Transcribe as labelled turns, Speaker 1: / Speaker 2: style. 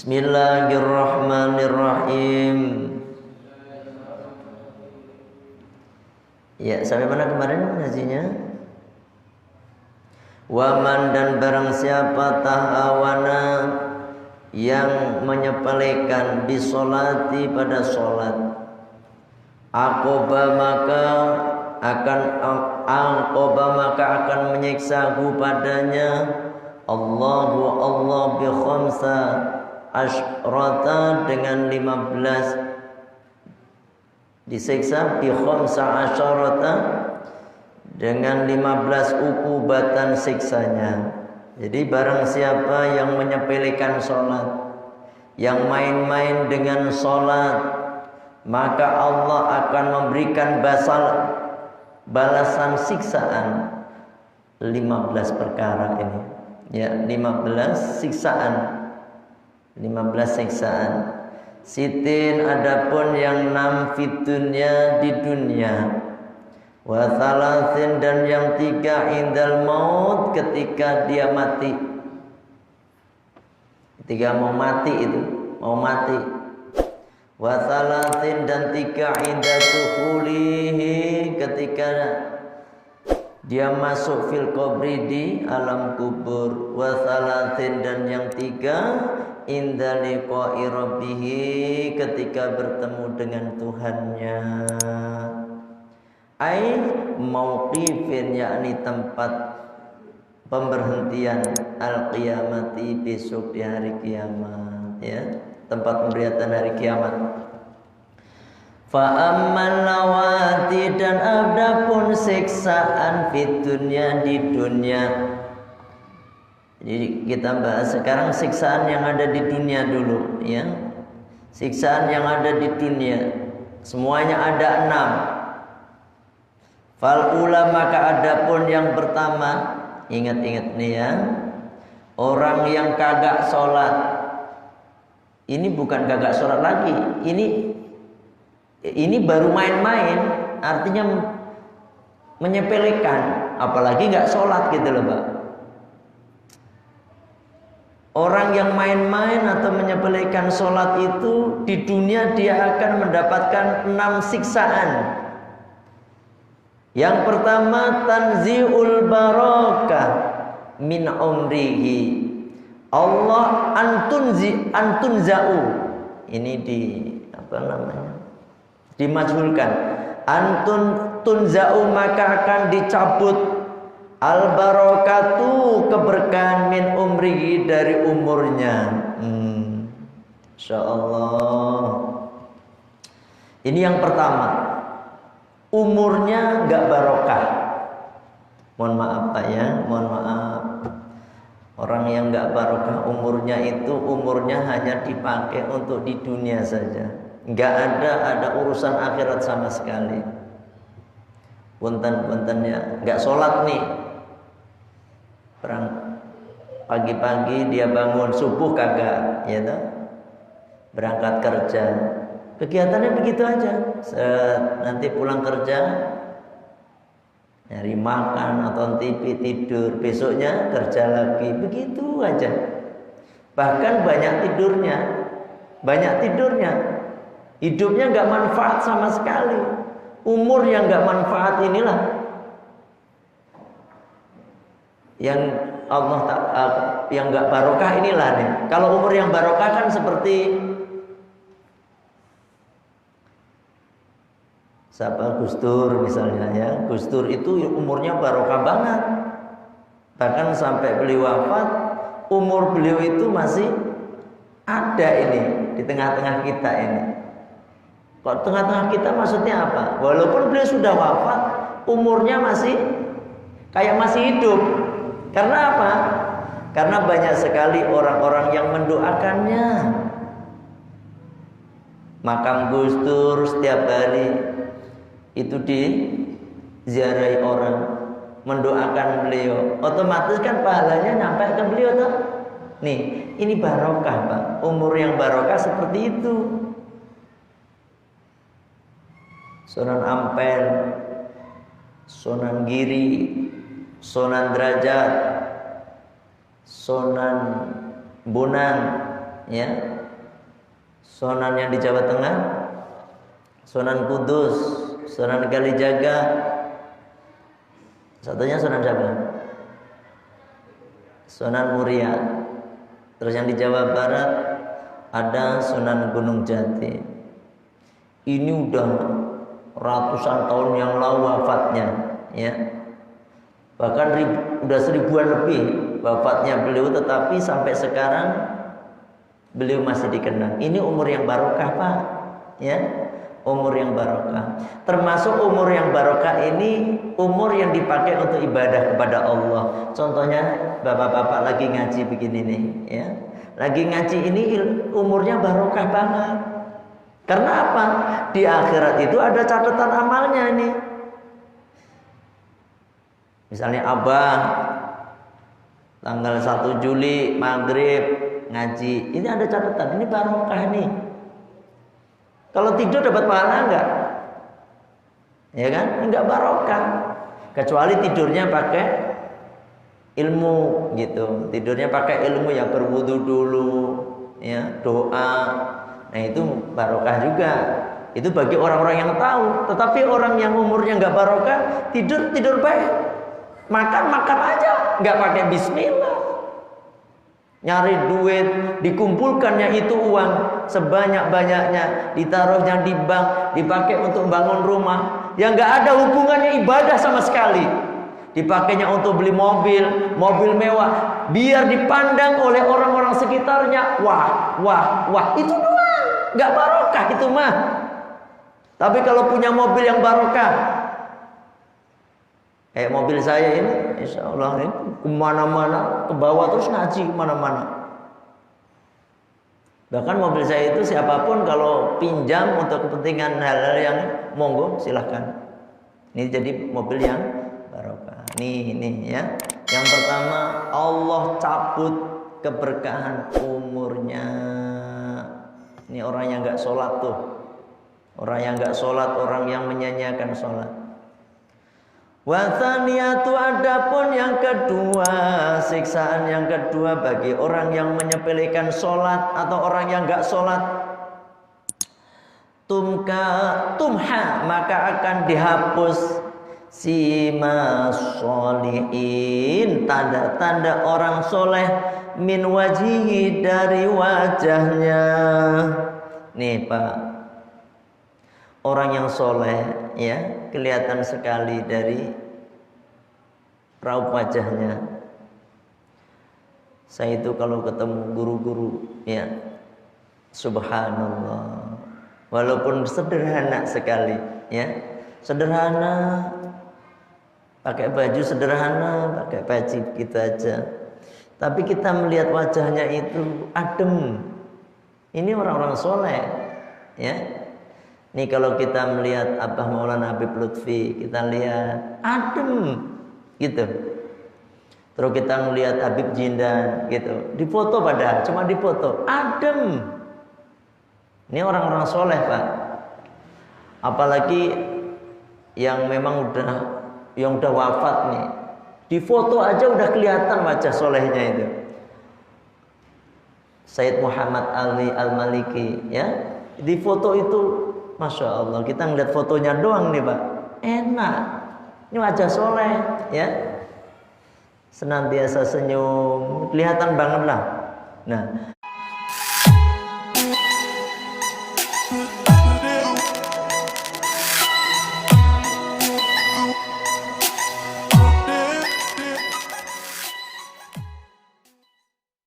Speaker 1: Bismillahirrahmanirrahim. Ya, sampai mana kemarin ngajinya? Waman, dan barang siapa tahawana yang menyepelekan bisolati pada solat, akoba maka akan menyiksaku padanya Allah bi khamsa asyrata, dengan 15, disiksa bi khamsa asyrata dengan 15 ukubatan siksanya. Jadi barang siapa yang menyepelekan sholat, yang main-main dengan sholat, maka Allah akan memberikan balasan siksaan 15 perkara ini. Ya, 15 siksaan. 15 siksaan. Sitin, adapun yang 6 fitunya di dunia. Wa thalathin, dan yang 3 indal maut, ketika dia mati. Ketika mau mati itu, mau mati. Wa thalathin, dan 3 inda tukhulihi, ketika dia masuk fil qabri, di alam kubur. Wa thalathin, dan yang 3 inda liqa'i rabbihi, ketika bertemu dengan Tuhannya. Ai mauqifin, yakni tempat pemberhentian, al-qiyamati, besok di hari kiamat, ya, tempat pemberhentian hari kiamat. Fa amman lawati, dan adapun siksaan fit dunya, di dunia. Jadi kita bahas sekarang siksaan yang ada di dunia dulu, ya. Siksaan yang ada di dunia semuanya ada 6. Fal ula, maka adapun yang pertama, ingat-ingat nih ya, orang yang kagak sholat. Ini bukan kagak sholat lagi, ini baru main-main, artinya menyepelekan, apalagi nggak sholat gitu loh, Pak. Orang yang main-main atau menyepelekan sholat itu di dunia dia akan mendapatkan 6 siksaan. Yang pertama, tanzi'ul barakah min umrihi. Allah antunza'u. Ini dimajhulkan. Tunza'u, maka akan dicabut al barakatu, keberkahan, min umrihi, dari umurnya. Insyaallah. Ini yang pertama. Umurnya enggak barokah. Mohon maaf Pak ya, mohon maaf. Orang yang enggak barokah umurnya itu, umurnya hanya dipakai untuk di dunia saja. Enggak ada urusan akhirat sama sekali. Punten-puntennya enggak sholat nih. Pagi-pagi dia bangun, subuh kagak, ya toh? Berangkat kerja. Kegiatannya begitu aja. Nanti pulang kerja, nyari makan, nonton TV, tidur. Besoknya kerja lagi, begitu aja. Bahkan banyak tidurnya. Hidupnya nggak manfaat sama sekali. Umur yang nggak manfaat inilah yang yang nggak barokah inilah nih. Kalau umur yang barokah kan seperti siapa, Gus Dur misalnya ya. Gus Dur itu umurnya barokah banget. Bahkan sampai beliau wafat, umur beliau itu masih ada ini di tengah-tengah kita ini. Kok tengah-tengah kita maksudnya apa? Walaupun beliau sudah wafat, umurnya masih kayak masih hidup. Karena apa? Karena banyak sekali orang-orang yang mendoakannya. Makam Gus Dur setiap hari itu diziarahi orang, mendoakan beliau, otomatis kan pahalanya nyampe ke beliau tuh. Nih, ini barokah Pak, umur yang barokah seperti itu. Sunan Ampel, Sunan Giri, Sunan Derajat, Sunan Bonang, ya. Sunan yang di Jawa Tengah, Sunan Kudus, Sunan Kalijaga. Satunya Sunan siapa? Sunan Muria. Terus yang di Jawa Barat ada Sunan Gunung Jati. Ini udah ratusan tahun yang lalu wafatnya, ya. Bahkan udah 1000-an lebih wafatnya beliau, tetapi sampai sekarang beliau masih dikenang. Ini umur yang barokah, Pak, ya. Umur yang barokah. Termasuk umur yang barokah ini umur yang dipakai untuk ibadah kepada Allah. Contohnya bapak-bapak lagi ngaji begini nih, ya. Lagi ngaji ini umurnya barokah banget. Karena apa? Di akhirat itu ada catatan amalnya nih. Misalnya Abah tanggal 1 Juli maghrib ngaji, ini ada catatan, ini barokah nih. Kalau tidur dapat pahala enggak? Ya kan? Enggak barokah. Kecuali tidurnya pakai ilmu gitu. Tidurnya pakai ilmu, ya berwudu dulu, ya, doa. Nah, itu barokah juga. Itu bagi orang-orang yang tahu. Tetapi orang yang umurnya enggak barokah, tidur baik. Makan aja, enggak pakai bismillah. Nyari duit, dikumpulkannya itu uang sebanyak-banyaknya, ditaruhnya di bank, dipakai untuk bangun rumah, yang nggak ada hubungannya ibadah sama sekali. Dipakainya untuk beli mobil mewah, biar dipandang oleh orang-orang sekitarnya. Wah, itu doang, nggak barokah itu mah. Tapi kalau punya mobil yang barokah, kayak mobil saya ini, insya Allah ini kemana-mana, ke bawah terus ngaji kemana-mana. Bahkan mobil saya itu siapapun kalau pinjam untuk kepentingan hal-hal yang monggo silahkan. Ini jadi mobil yang barokah. Nih ya. Yang pertama, Allah cabut keberkahan umurnya. Ini orang yang nggak sholat tuh. Orang yang nggak sholat, orang yang menyanyiakan sholat. Wathaniyatu, adapun yang kedua, siksaan yang kedua bagi orang yang menyepelekan sholat atau orang yang enggak sholat, tumha, maka akan dihapus sima sholihin, tanda-tanda orang soleh, min wajihi, dari wajahnya. Nih Pak, orang yang soleh, ya, kelihatan sekali dari raut wajahnya. Saya itu kalau ketemu guru-guru, ya, subhanallah, walaupun sederhana sekali, ya, sederhana, pakai baju sederhana, pakai peci gitu aja, tapi kita melihat wajahnya itu adem. Ini orang-orang soleh, ya. Nih kalau kita melihat Abah Maulana Habib Lutfi, kita lihat adem gitu. Terus kita melihat Habib Jindan gitu, difoto padahal cuma difoto, adem. Ini orang-orang soleh Pak. Apalagi yang memang udah wafat nih, difoto aja udah kelihatan wajah solehnya itu. Sayyid Muhammad Ali Al-Maliki, ya, difoto itu Masya Allah, kita ngeliat fotonya doang nih Pak, enak. Ini wajah soleh, ya, senantiasa senyum, kelihatan banget lah. Nah,